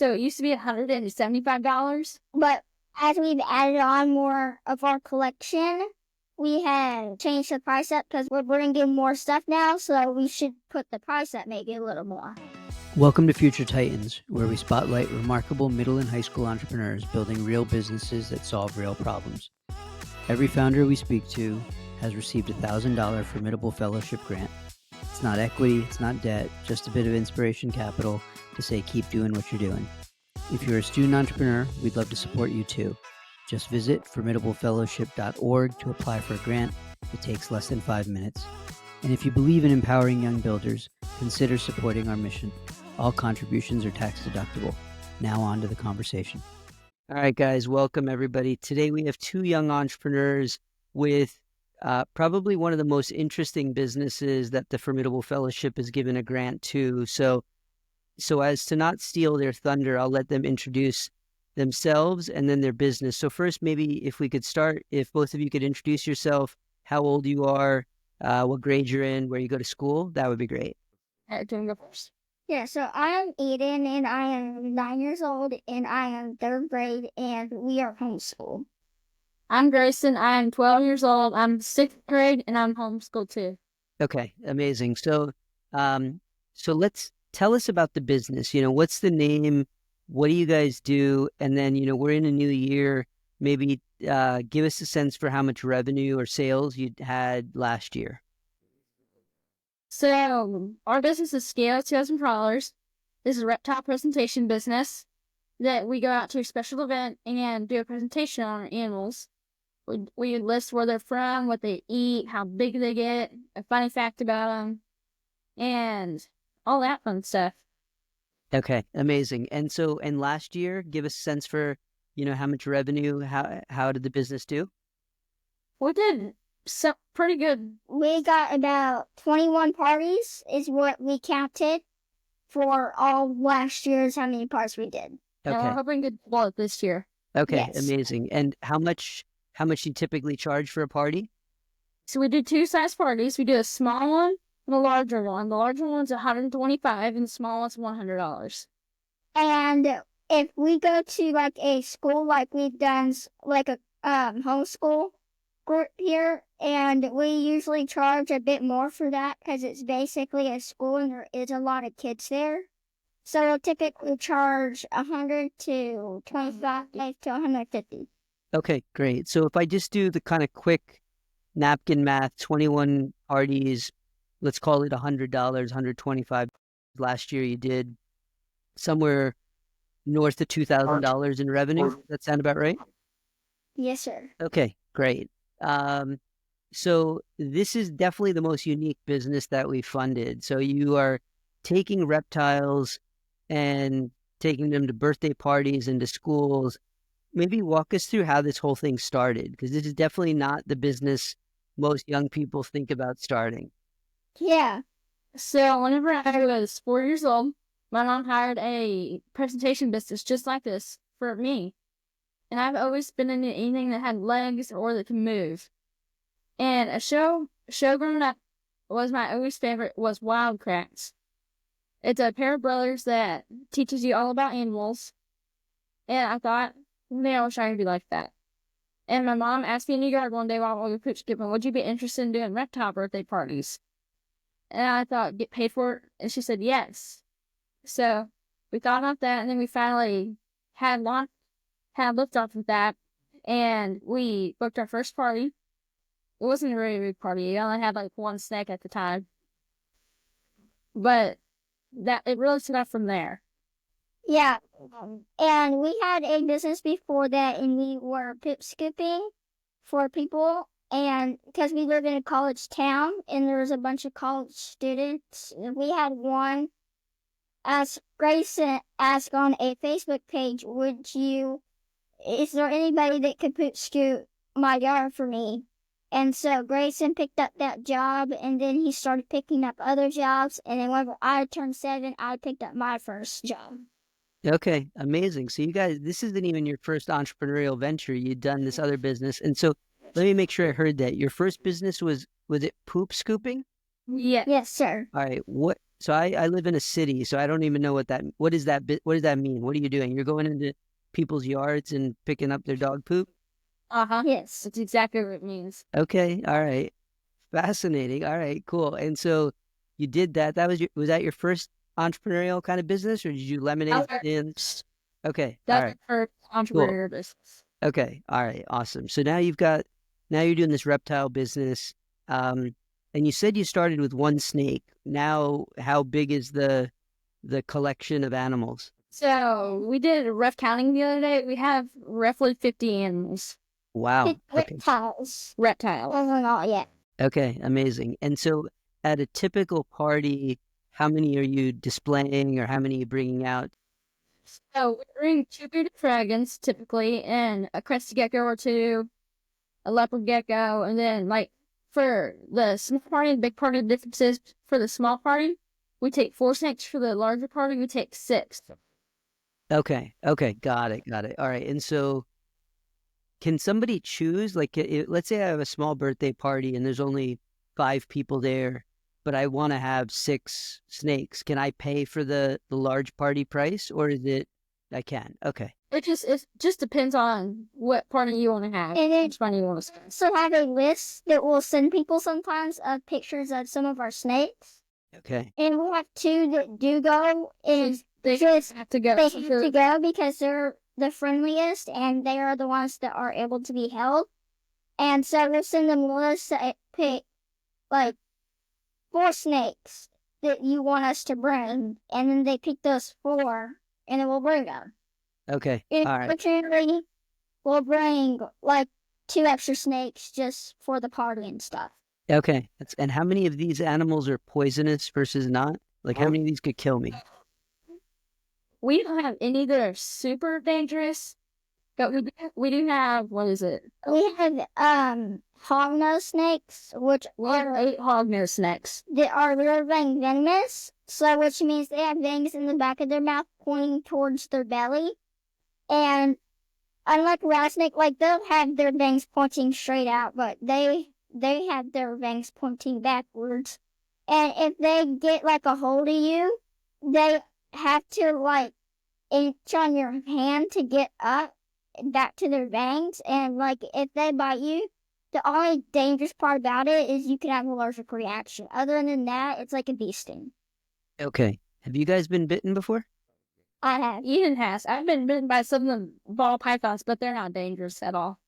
So it used to be $175. But as we've added on more of our collection, we have changed the price up because we're bringing more stuff now, so we should put the price up maybe a little more. Welcome to Future Titans, where we spotlight remarkable middle and high school entrepreneurs building real businesses that solve real problems. Every founder we speak to has received a $1,000 Formidable Fellowship grant. It's not equity, it's not debt, just a bit of inspiration capital to say keep doing what you're doing. If you're a student entrepreneur, we'd love to support you too. Just visit formidablefellowship.org to apply for a grant. It takes less than 5 minutes. And if you believe in empowering young builders, consider supporting our mission. All contributions are tax deductible. Now on to the conversation. All right, guys, welcome everybody. Today we have two young entrepreneurs with probably one of the most interesting businesses that the Formidable Fellowship has given a grant to. So as to not steal their thunder, I'll let them introduce themselves and then their business. So first, maybe if we could start, if both of you could introduce yourself, how old you are, what grade you're in, where you go to school, that would be great. Doing go first. Yeah, so I am Eden, and I am 9 years old, and I am third grade, and we are homeschooled. I'm Grayson. I'm 12 years old. I'm sixth grade, and I'm homeschooled too. Okay, amazing. So let's tell us about the business. What's the name? What do you guys do? And then, we're in a new year. Maybe give us a sense for how much revenue or sales you had last year. So our business is Scale $2,000. This is a reptile presentation business that we go out to a special event and do a presentation on our animals. We list where they're from, what they eat, how big they get, a funny fact about them, and all that fun stuff. Okay, amazing. And last year, give us a sense for, how much revenue, how did the business do? We did pretty good. We got about 21 parties is what we counted for all last year's how many parties we did. Okay. And we're hoping to blow it this year. Okay, Yes. Amazing. And how much you typically charge for a party? So we do two size parties. We do a small one and a larger one. The larger one's $125 and the small one's $100. And if we go to like a school, like we've done like a homeschool group here, and we usually charge a bit more for that because it's basically a school and there is a lot of kids there. So we'll typically charge $100 to $25 to $150. Okay, great. So if I just do the kind of quick napkin math, 21 parties, let's call it $100, $125. Last year you did somewhere north of $2,000 in revenue. That sound about right? Yes, sir. Okay, great. So this is definitely the most unique business that we funded. So you are taking reptiles and taking them to birthday parties and to schools. Maybe walk us through how this whole thing started, because this is definitely not the business most young people think about starting. Yeah. So whenever I was 4 years old, my mom hired a presentation business just like this for me. And I've always been into anything that had legs or that can move. And a show growing up was my always favorite was Wild Cracks. It's a pair of brothers that teaches you all about animals. And I thought, man, I wish I could be like that. And my mom asked me in the yard one day while we were poop skipping, would you be interested in doing reptile birthday parties? And I thought, get paid for it? And she said, yes. So we thought about that, and then we finally had liftoff of that, and we booked our first party. It wasn't a very big party. I only had like one snack at the time. But it really took off from there. Yeah. And we had a business before that, and we were poop scooping for people. And because we live in a college town, and there was a bunch of college students, we had one. As Grayson asked on a Facebook page, is there anybody that could poop scoop my yard for me? And so Grayson picked up that job, and then he started picking up other jobs. And then whenever I turned 7, I picked up my first job. Okay, amazing. So you guys, this isn't even your first entrepreneurial venture. You'd done this other business. And so let me make sure I heard that. Your first business was it poop scooping? Yeah. Yes, sir. All right. What So I live in a city, so I don't even know what does that mean? What are you doing? You're going into people's yards and picking up their dog poop? Yes. That's exactly what it means. Okay, all right. Fascinating. All right, cool. And so you did that. Was that your first entrepreneurial kind of business, or did you lemonade stands? Okay, all That's right, her entrepreneur business. okay, all right, awesome. So now you're doing this reptile business, and you said you started with one snake. Now, how big is the collection of animals? So we did a rough counting the other day. We have roughly 50 animals. Wow. Okay. Reptiles. Reptiles. Not yet. Okay, amazing. And so at a typical party, how many are you displaying, or how many are you bringing out? So we bring 2 bearded dragons typically, and a crested gecko or 2, a leopard gecko, and then like for the small party and big party differences, for the small party, we take 4 snakes. For the larger party, we take 6. Okay, got it. All right. And so can somebody choose, like, let's say I have a small birthday party and there's only 5 people there, but I want to have 6 snakes. Can I pay for the large party price, or is it I can? Okay. It just depends on what party you want to have. And then which one you want to spend. so have a list that we'll send people sometimes of pictures of some of our snakes. Okay. And we have 2 that do go, and They just have to go. they have to go because they're the friendliest and they are the ones that are able to be held. And so we'll send them lists that pick like 4 snakes that you want us to bring, and then they pick those 4, and then we'll bring them. Okay. And All right. occasionally we'll bring like 2 extra snakes just for the party and stuff. Okay. And how many of these animals are poisonous versus not? Like, how many of these could kill me? We don't have any that are super dangerous, but we do have, what is it? We have hognose snakes, which We have 8 hognose snakes. they are rear vang venomous, so which means they have fangs in the back of their mouth pointing towards their belly. And unlike rattlesnake, like they'll have their fangs pointing straight out, but they have their fangs pointing backwards. And if they get like a hold of you, they have to like inch on your hand to get up back to their fangs. And like if they bite you, the only dangerous part about it is you can have an allergic reaction. Other than that, it's like a bee sting. Okay. Have you guys been bitten before? I have. Eden has. I've been bitten by some of the ball pythons, but they're not dangerous at all.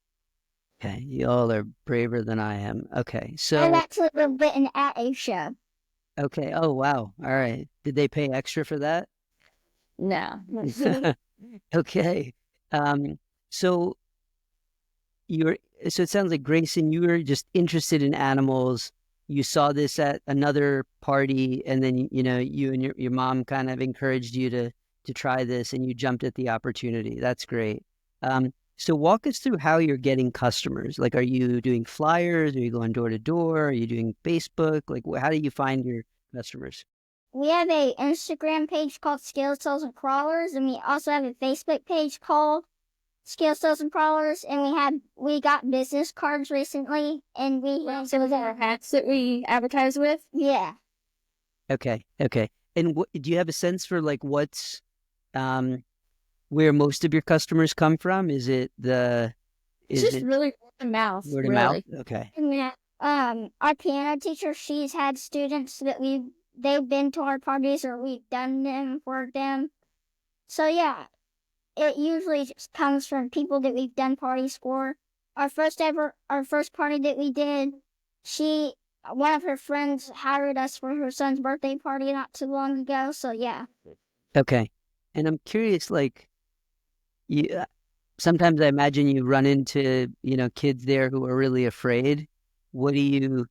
Okay. Y'all are braver than I am. Okay. I've So, actually been bitten at a show. okay. Oh, wow. All right. Did they pay extra for that? No. Okay. So so it sounds like, Grayson, you were just interested in animals. You saw this at another party, and then you and your mom kind of encouraged you to try this, and you jumped at the opportunity. That's great. So walk us through how you're getting customers. Like, are you doing flyers? Are you going door to door? Are you doing Facebook? Like, how do you find your customers? We have a Instagram page called Scale Cells and Crawlers, and we also have a Facebook page called Scale Cells and Crawlers, and we got business cards recently, and we Some of our hats that we advertise with. yeah. Okay. And do you have a sense for like what's where most of your customers come from? Is it It's just really word of mouth. word of really. mouth? Okay. Our piano teacher, she's had students that they've been to our parties or we've done them for them. So yeah, it usually just comes from people that we've done parties for. Our first party that we did, one of her friends hired us for her son's birthday party not too long ago. So yeah. Okay. And I'm curious, like, sometimes I imagine you run into, kids there who are really afraid. What do you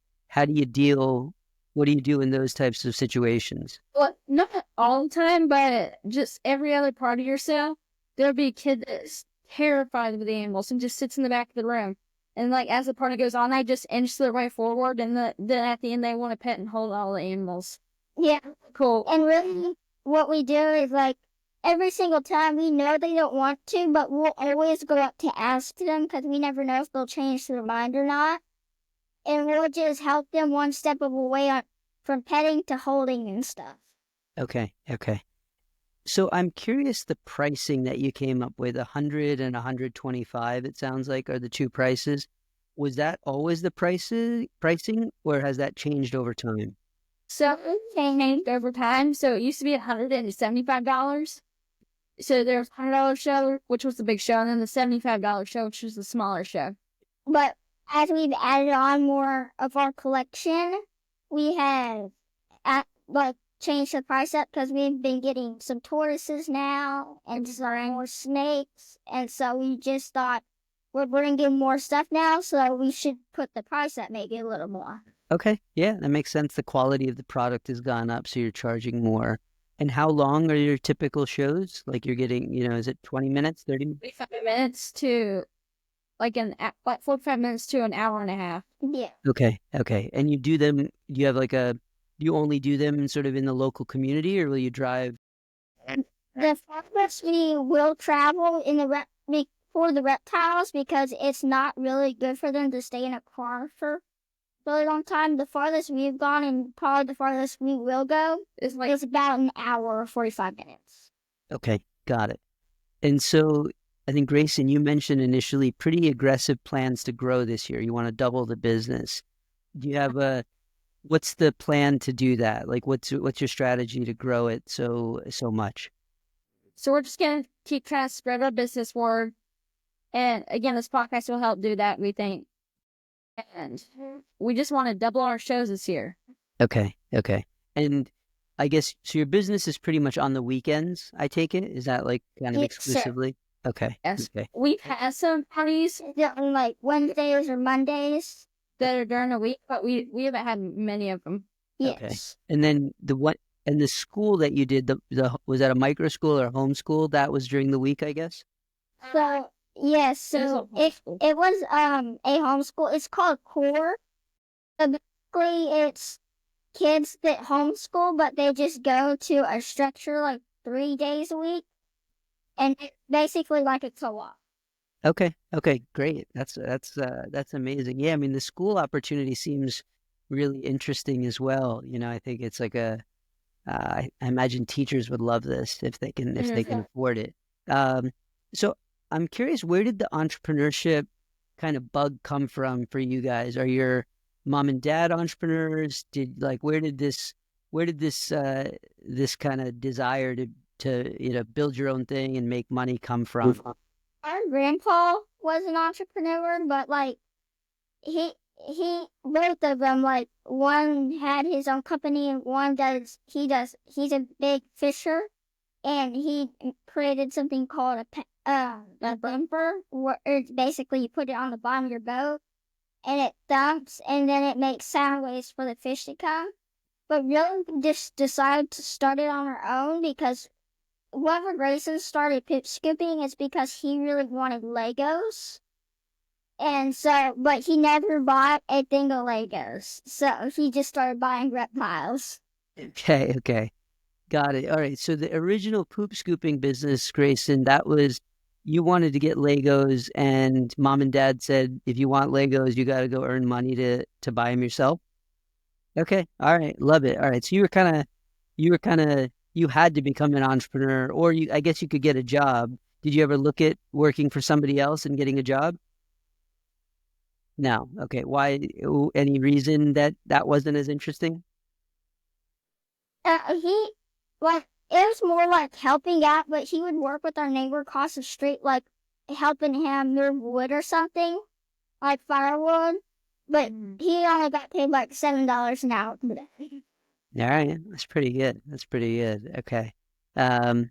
do in those types of situations? Well, not all the time, but just every other party or so, there'll be a kid that's terrified of the animals and just sits in the back of the room. And like as the party goes on, they just inch their way forward, and then at the end they want to pet and hold all the animals. Yeah. Cool. And really, what we do is like every single time we know they don't want to, but we'll always go up to ask them because we never know if they'll change their mind or not. And we'll just help them one step of a way from petting to holding and stuff. Okay. Okay. So I'm curious the pricing that you came up with, 100 and 125, it sounds like, are the two prices. Was that always the pricing, or has that changed over time? So it changed over time. So it used to be $175. So there's $100 show, which was the big show, and then the $75 show, which was the smaller show. But as we've added on more of our collection, we have changed the price up because we've been getting some tortoises now and some more snakes. And so we just thought we're bringing more stuff now, so we should put the price up maybe a little more. Okay. Yeah, that makes sense. The quality of the product has gone up, so you're charging more. And how long are your typical shows? Like you're getting, is it 20 minutes, 30 minutes? 45 minutes to like 45 minutes to an hour and a half. Yeah. Okay. Okay. And you do them, you only do them sort of in the local community, or will you drive? The farthest we will travel for the reptiles because it's not really good for them to stay in a car for a really long time. The farthest we've gone and probably the farthest we will go is about an hour or 45 minutes. Okay. Got it. And so I think, Grayson, you mentioned initially pretty aggressive plans to grow this year. You want to double the business. Do you have what's the plan to do that? Like what's your strategy to grow it so much? So we're just going to keep trying to spread our business word. And again, this podcast will help do that, we think. And we just want to double our shows this year. Okay. Okay. And I guess, so your business is pretty much on the weekends, I take it? Is that like kind of exclusively? Sure. Okay. Yes. Okay. We've had some parties on like Wednesdays or Mondays that are during the week, but we haven't had many of them. Yes. Okay. And then the school that you did, was that a micro school or a homeschool? That was during the week, I guess? So, yes. So it was a homeschool. It's called CORE. So basically, it's kids that homeschool, but they just go to a structure like 3 days a week. And basically like a co-op. Okay. Okay. Great. That's amazing. Yeah. I mean, the school opportunity seems really interesting as well. I think it's like I imagine teachers would love this if they can afford it. So I'm curious, where did the entrepreneurship kind of bug come from for you guys? Are your mom and dad entrepreneurs? Where did this kind of desire to build your own thing and make money come from? Our grandpa was an entrepreneur, but he both of them, one had his own company and he's a big fisher, and he created something called a bumper, where basically you put it on the bottom of your boat and it dumps and then it makes sound waves for the fish to come. But really just decided to start it on our own because whenever Grayson started pip scooping, it's because he really wanted Legos. And so, but he never bought a thing of Legos. So he just started buying reptiles. Okay, okay. Got it. All right. So the original poop scooping business, Grayson, that was, you wanted to get Legos and mom and dad said, if you want Legos, you got to go earn money to buy them yourself. Okay. All right. Love it. All right. So you had to become an entrepreneur, or I guess you could get a job. Did you ever look at working for somebody else and getting a job? No. Okay. Why? Any reason that wasn't as interesting? It was more like helping out, but he would work with our neighbor across the street, like helping him move wood or something, like firewood. But he only got paid like $7 an hour. All right, that's pretty good. That's pretty good. Okay. I'm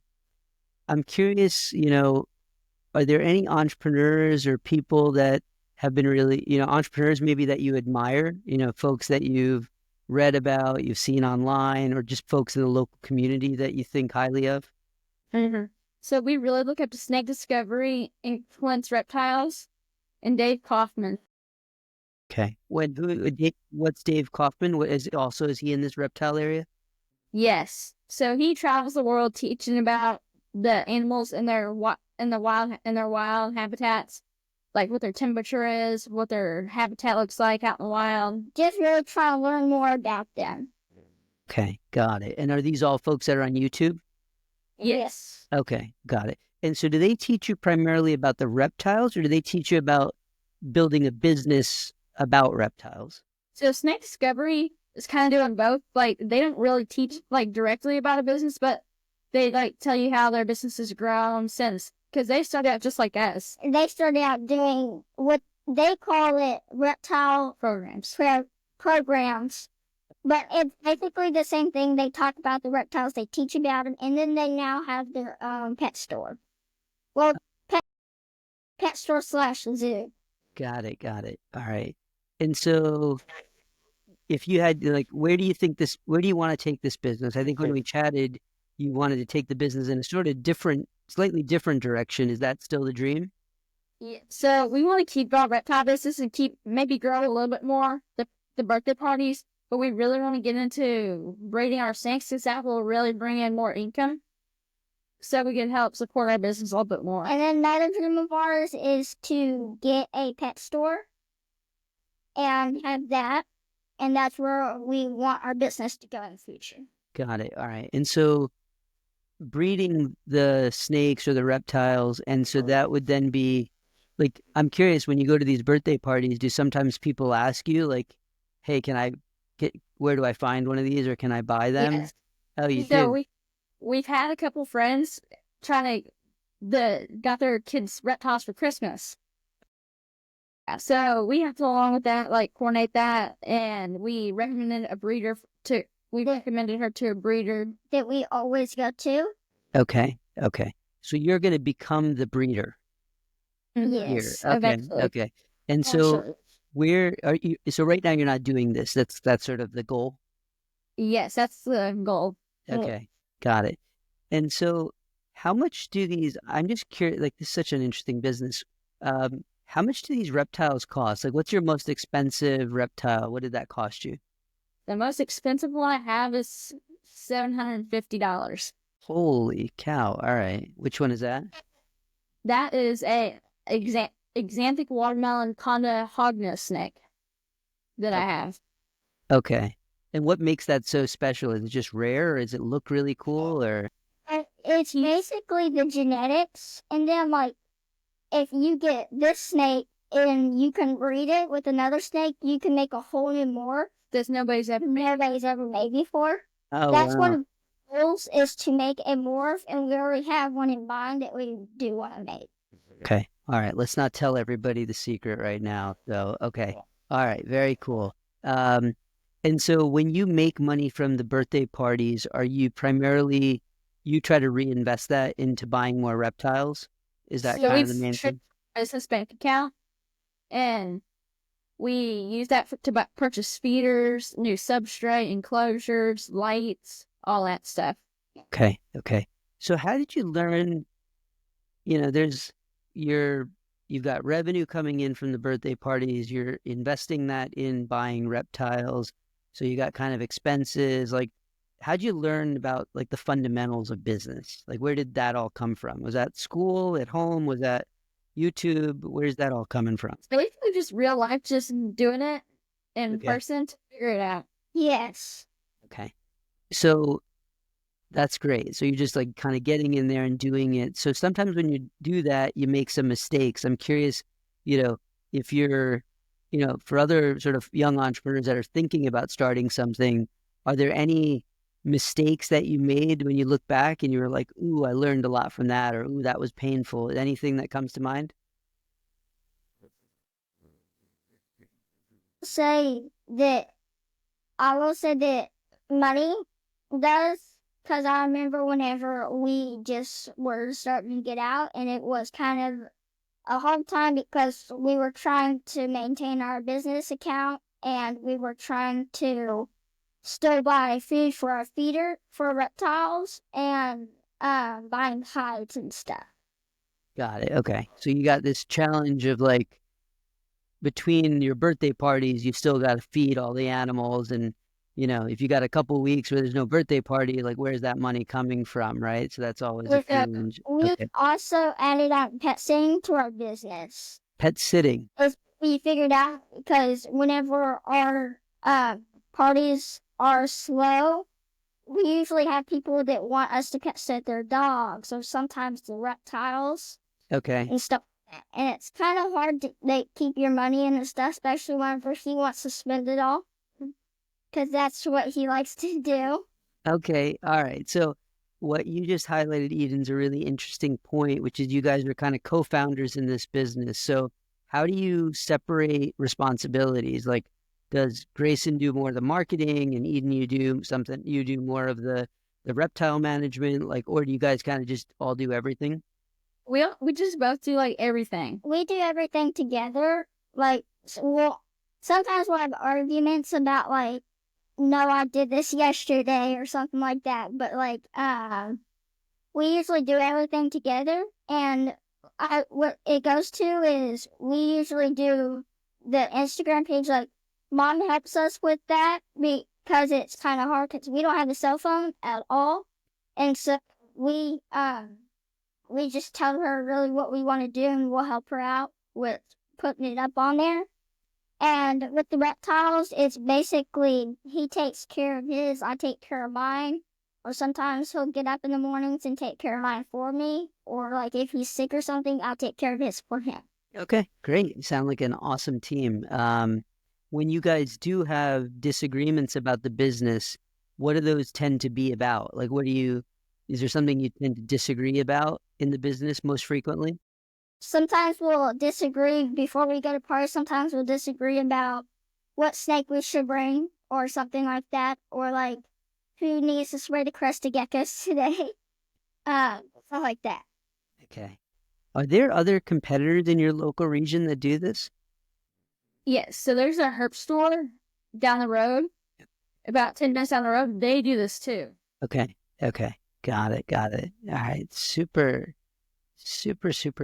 curious, are there any entrepreneurs or people that have been really, entrepreneurs maybe that you admire, folks that you've read about, you've seen online, or just folks in the local community that you think highly of? Mm-hmm. So we really look up to Snake Discovery, Influence Reptiles, and Dave Kaufman. Okay. What's Dave Kaufman? Is he in this reptile area? Yes. So he travels the world teaching about the animals in their wild habitats, like what their temperature is, what their habitat looks like out in the wild. Just really trying to learn more about them. Okay, got it. And are these all folks that are on YouTube? Yes. Okay, got it. And so do they teach you primarily about the reptiles, or do they teach you about building a business about reptiles? So Snake Discovery is kind of doing both. Like, they don't really teach like directly about a business, but they like tell you how their business has grown since, because they started out just like us. They started out doing what they call it reptile Programs. programs. But it's basically the same thing. They talk about the reptiles, they teach about them, and then they now have their pet store. Well, pet store / zoo. Got it, got it. All right. And so if you had like, where do you want to take this business? I think when we chatted, you wanted to take the business in a sort of slightly different direction. Is that still the dream? Yeah. So we want to keep our reptile business and maybe grow a little bit more the birthday parties, but we really want to get into breeding our snakes because that will really bring in more income. So we can help support our business a little bit more. And then another dream of ours is to get a pet store and have that. And that's where we want our business to go in the future. Got it. All right. And so breeding the snakes or the reptiles, and so that would then be like, I'm curious, when you go to these birthday parties, do sometimes people ask you like, hey, where do I find one of these, or can I buy them? Yes. Oh, you So do? we've had a couple friends got their kids reptiles for Christmas. So we have to, along with that, like coordinate that, and we recommended her to a breeder that we always go to. Okay. So you're going to become the breeder. Yes. Here. Eventually. Okay. And so where are you? So right now you're not doing this. That's sort of the goal. Yes, that's the goal. Okay. Got it. And so how much do these, I'm just curious, like this is such an interesting business. How much do these reptiles cost? Like what's your most expensive reptile? What did that cost you? The most expensive one I have is $750. Holy cow. All right. Which one is that? That is a Xanthic watermelon conda hogna snake that I have. Okay. And what makes that so special? Is it just rare, or does it look really cool, or? It's basically the genetics. And then, like, if you get this snake and you can breed it with another snake, you can make a whole new morph that nobody's ever made before. Oh, That's wow. one of the goals, is to make a morph, and we already have one in mind that we do want to make. Okay. All right. Let's not tell everybody the secret right now. So, okay. All right. Very cool. And so when you make money from the birthday parties, are you primarily, you try to reinvest that into buying more reptiles? Is that kind of the main thing? Business bank account, and we use that to purchase feeders, new substrate, enclosures, lights, all that stuff. Okay. So how did you learn, you've got revenue coming in from the birthday parties, you're investing that in buying reptiles, so you got kind of expenses. Like, how'd you learn about like the fundamentals of business? Like, where did that all come from? Was that school, at home? Was that YouTube? Where's that all coming from? Basically just real life, just doing it in person to figure it out. Yes. Okay. So that's great. So you're just like kind of getting in there and doing it. So sometimes when you do that, you make some mistakes. I'm curious, if you're, for other sort of young entrepreneurs that are thinking about starting something, are there any mistakes that you made when you look back and you were like, ooh, I learned a lot from that, or ooh, that was painful? Anything that comes to mind? I will say that money does, because I remember whenever we just were starting to get out, and it was kind of a hard time because we were trying to maintain our business account, and we were trying to still buy food for our feeder for reptiles, and buying hides and stuff. Got it. Okay. So you got this challenge of like, between your birthday parties, you still got to feed all the animals. And, if you got a couple of weeks where there's no birthday party, like where's that money coming from, right? So that's always a challenge. We also added on pet sitting to our business. Pet sitting? We figured out, because whenever our parties are slow, we usually have people that want us to catch their dogs or sometimes the reptiles Okay. and stuff like that. And it's kind of hard to keep your money in and stuff, especially whenever he wants to spend it all, because that's what he likes to do. Okay. All right. So what you just highlighted, Eden's a really interesting point, which is you guys are kind of co-founders in this business. So how do you separate responsibilities? Like, does Grayson do more of the marketing and Eden, you do more of the reptile management? Like, or do you guys kind of just all do everything? We just both do like everything. We do everything together. Like, sometimes we'll have arguments about like, no, I did this yesterday or something like that. But like, we usually do everything together. And what it goes to is we usually do the Instagram page. Like, Mom helps us with that because it's kind of hard because we don't have a cell phone at all. And so we just tell her really what we want to do and we'll help her out with putting it up on there. And with the reptiles, it's basically he takes care of his, I take care of mine. Or sometimes he'll get up in the mornings and take care of mine for me. Or like if he's sick or something, I'll take care of his for him. Okay, great. You sound like an awesome team. When you guys do have disagreements about the business, what do those tend to be about? Like, is there something you tend to disagree about in the business most frequently? Sometimes we'll disagree before we go to parties. Sometimes we'll disagree about what snake we should bring or something like that. Or like who needs to spray the crested geckos today. Stuff like that. Okay. Are there other competitors in your local region that do this? Yes, so there's a herb store down the road, about 10 minutes down the road. They do this too. Okay. Got it. All right. Super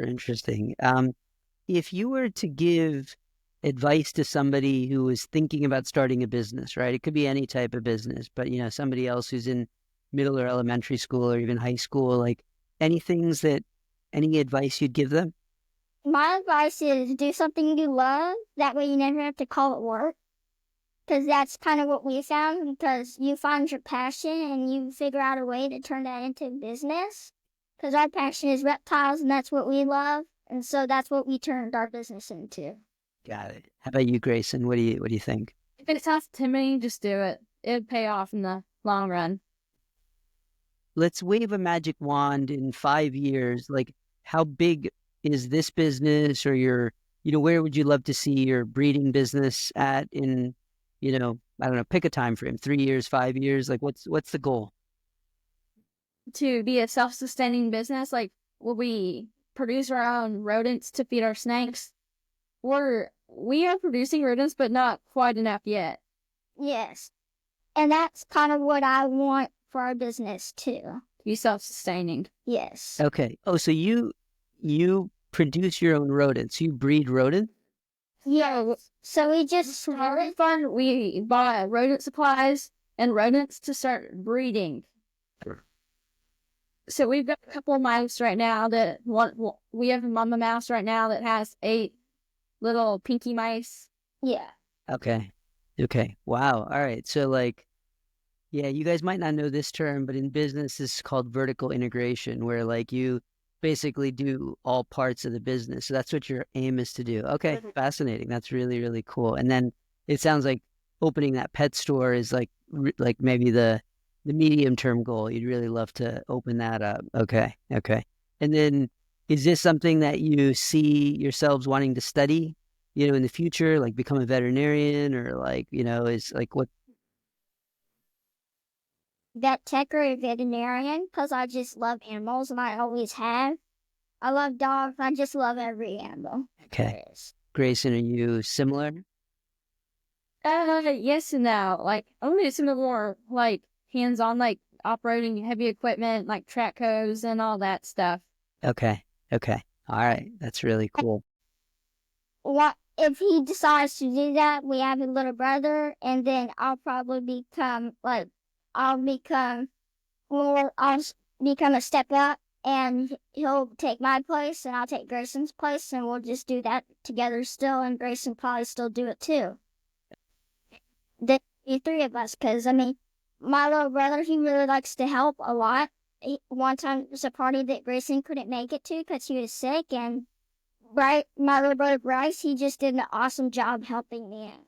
interesting. If you were to give advice to somebody who is thinking about starting a business, right? It could be any type of business, but somebody else who's in middle or elementary school or even high school, like any advice you'd give them? My advice is do something you love. That way you never have to call it work. Because that's kind of what we found, because you find your passion and you figure out a way to turn that into business. Because our passion is reptiles and that's what we love. And so that's what we turned our business into. Got it. How about you, Grayson? What do you think? If it sounds intimidating, just do it. It'd pay off in the long run. Let's wave a magic wand in 5 years. Like, how big is this business, or where would you love to see your breeding business at in, I don't know, pick a time frame, 3 years, 5 years, like what's the goal? To be a self-sustaining business, like will we produce our own rodents to feed our snakes? We are producing rodents, but not quite enough yet. Yes. And that's kind of what I want for our business too. Be self-sustaining. Yes. Okay. Oh, so you produce your own rodents. You breed rodents? Yeah. So we just For our fun, we buy rodent supplies and rodents to start breeding. So we've got a couple of mice right now we have a mama mouse right now that has 8 little pinky mice. Yeah. Okay. Wow. All right. So yeah, you guys might not know this term, but in business, this is called vertical integration, where like you basically do all parts of the business. So that's what your aim is to do. Okay. Fascinating. That's really, really cool. And then it sounds like opening that pet store is like maybe the medium-term goal. You'd really love to open that up. Okay. And then is this something that you see yourselves wanting to study, in the future, like become a veterinarian, or is like what? Vet tech or a veterinarian, because I just love animals and I always have. I love dogs. I just love every animal. Okay. Grayson, are you similar? Yes and no. Like, only some of more like hands-on, like operating heavy equipment, like track hose and all that stuff. Okay. All right. That's really cool. What if he decides to do that? We have a little brother, and then I'll probably I'll become a step up, and he'll take my place, and I'll take Grayson's place, and we'll just do that together still, and Grayson probably still do it too. The 3 of us, because my little brother, he really likes to help a lot. One time it was a party that Grayson couldn't make it to because he was sick, and my little brother Bryce, he just did an awesome job helping me out.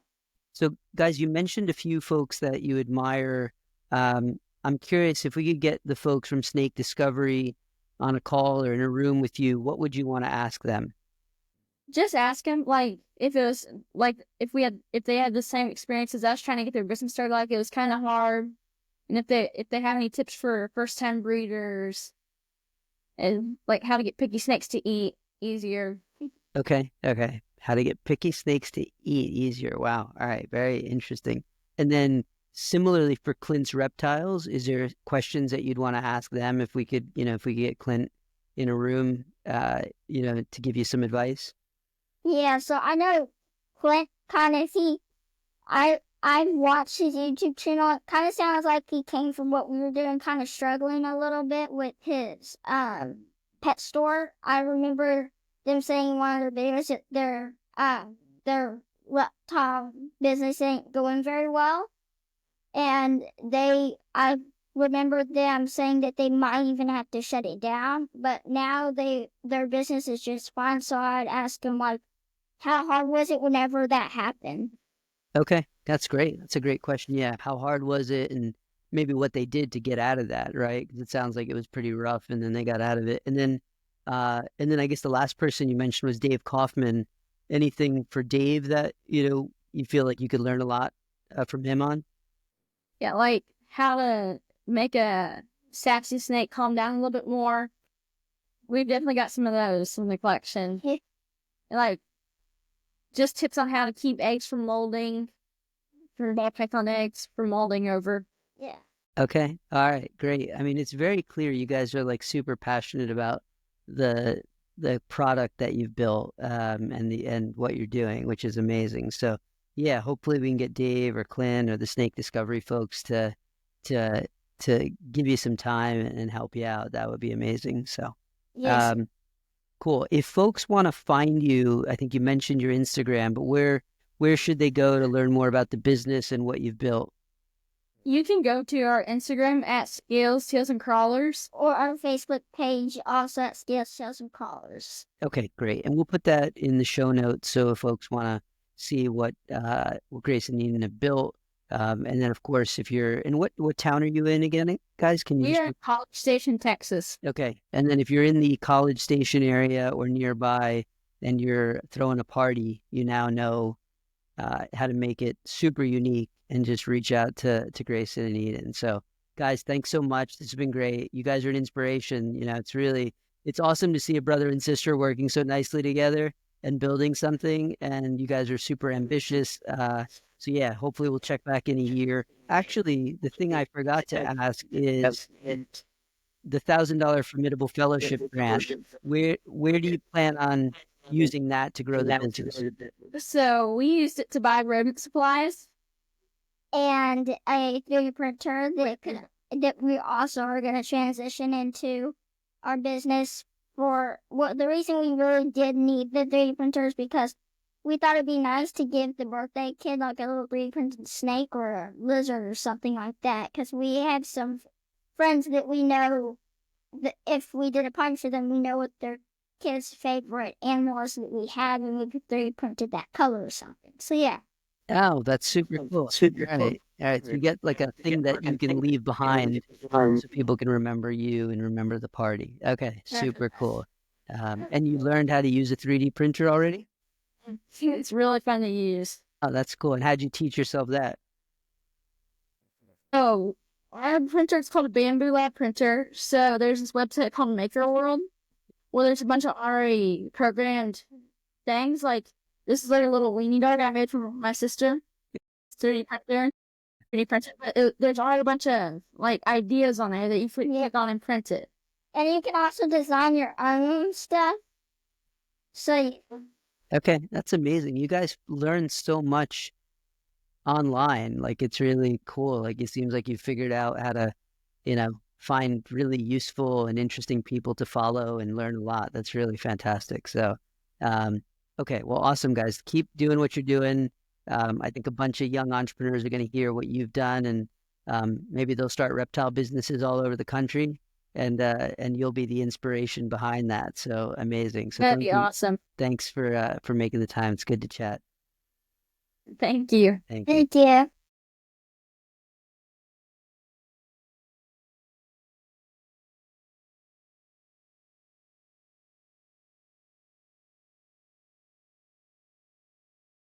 So, guys, you mentioned a few folks that you admire. I'm curious if we could get the folks from Snake Discovery on a call or in a room with you, what would you want to ask them? Just ask them, like, if it was, like, if they had the same experience as us trying to get their business started, like, it was kind of hard. And if they have any tips for first-time breeders and, like, how to get picky snakes to eat easier. Okay. How to get picky snakes to eat easier. Wow. All right. Very interesting. And then similarly for Clint's reptiles, is there questions that you'd want to ask them if we could get Clint in a room, to give you some advice? Yeah, so I know Clint kind of, I've watched his YouTube channel. It kind of sounds like he came from what we were doing, kind of struggling a little bit with his pet store. I remember them saying in one of their videos that their reptile business ain't going very well. And I remember them saying that they might even have to shut it down. But now their business is just fine. So I'd ask them, like, how hard was it whenever that happened? Okay, that's great. That's a great question. Yeah, how hard was it, and maybe what they did to get out of that, right? Because it sounds like it was pretty rough, and then they got out of it. And then I guess the last person you mentioned was Dave Kaufman. Anything for Dave that you feel like you could learn a lot from him on? Yeah, like how to make a sassy snake calm down a little bit more. We've definitely got some of those in the collection. And, like, just tips on how to keep eggs from molding, for ball python eggs from molding over. Yeah. Okay. All right. Great. I mean, it's very clear you guys are like super passionate about the product that you've built and what you're doing, which is amazing. So yeah, hopefully we can get Dave or Clint or the Snake Discovery folks to give you some time and help you out. That would be amazing. So Yes. cool. If folks want to find you, I think you mentioned your Instagram, but where should they go to learn more about the business and what you've built? You can go to our Instagram at Scales, Tails, and Crawlers. Or our Facebook page, also at Scales, Tails, and Crawlers. Okay, great. And we'll put that in the show notes so if folks want to see what Grayson and Eden have built. And then, of course, if you're in what town are you in again, guys? Can you? We're in College Station, Texas. Okay. And then if you're in the College Station area or nearby and you're throwing a party, you now know how to make it super unique and just reach out to Grayson and Eden. So guys, thanks so much. This has been great. You guys are an inspiration. It's awesome to see a brother and sister working so nicely together and building something. And you guys are super ambitious. So yeah, hopefully we'll check back in a year. Actually, the thing I forgot to ask is the $1,000 Formidable Fellowship grant. Where do you plan on using that to grow the business? So we used it to buy rodent supplies. And a 3D printer that we also are going to transition into our business for. Well, the reason we really did need the 3D printer is because we thought it'd be nice to give the birthday kid like a little 3D printed snake or a lizard or something like that. Because we have some friends that we know that if we did a party for them, we know what their kids' favorite animals that we had, and we could 3D printed that color or something. So yeah. Oh, that's super cool. All right. So you get like a thing that you can leave behind so people can remember you and remember the party. Okay, super cool. And you learned how to use a 3D printer already? It's really fun to use. Oh, that's cool. And how'd you teach yourself that? Oh, our printer is called a Bamboo Lab printer. So there's this website called Maker World where there's a bunch of already programmed things. Like, this is like a little weenie dog I made for my sister. It's 3D printed. But there's already a bunch of like ideas on there that you click on and print it. And you can also design your own stuff. So Okay, that's amazing. You guys learn so much online. Like, it's really cool. Like, it seems like you figured out how to, find really useful and interesting people to follow and learn a lot. That's really fantastic. So, okay, well, awesome, guys. Keep doing what you're doing. I think a bunch of young entrepreneurs are going to hear what you've done, and Maybe they'll start reptile businesses all over the country, and you'll be the inspiration behind that. So amazing. So That'd be awesome. Thanks for making the time. It's good to chat. Thank you. Thank you. Thank you.